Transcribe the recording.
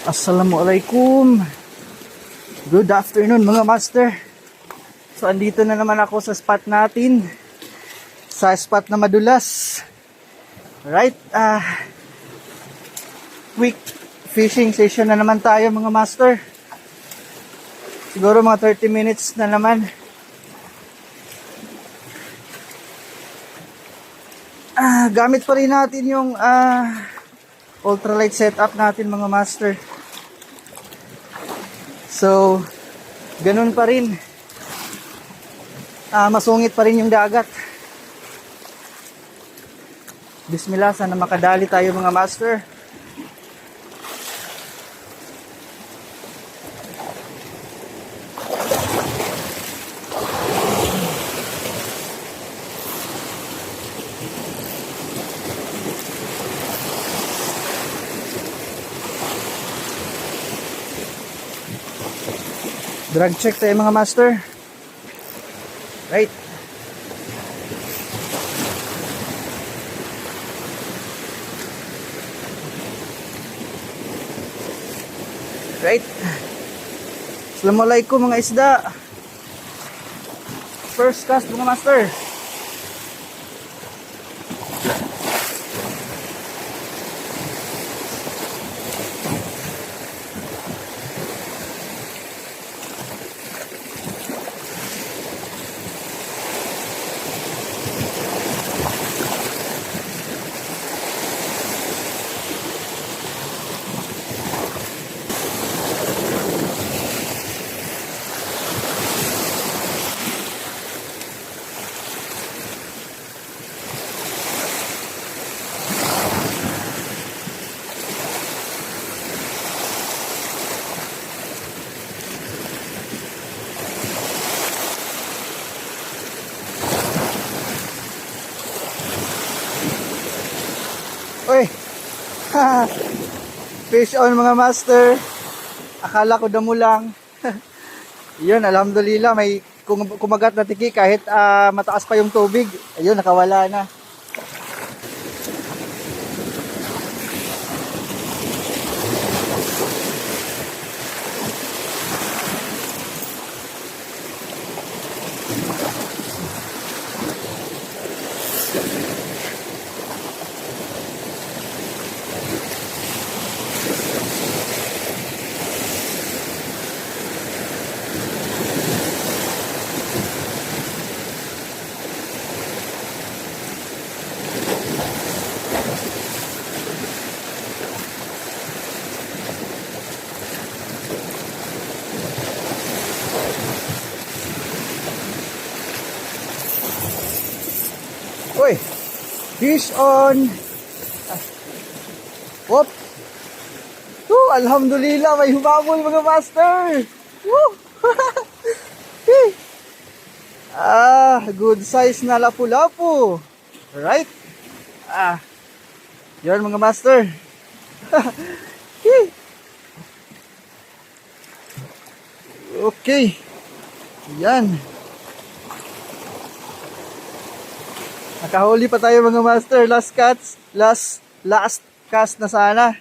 Assalamualaikum. Good afternoon mga master. So andito na naman ako sa spot natin. Sa spot na madulas. Right? Quick fishing session na naman tayo mga master. Siguro mga 30 minutes na naman. Gamit pa rin natin yung ultralight setup natin mga master. So, ganun pa rin. Masungit pa rin yung dagat. Bismillah, sana makadali tayo mga master. Drag check tayo mga master. Right. Right. Assalamualaikum mga isda. First cast mga master. Uy, fish on mga master. Akala ko damo lang. Yun, alhamdulillah may kumagat na tiki kahit mataas pa yung tubig. Ayun, nakawala na. Uy, fish on. Whoop. Alhamdulillah, may humabol mga master. Woo. Good size na lapu-lapu. Right? Yan mga master. Okay. Yan. Nakahuli pa tayo mga master. Last cast na sana.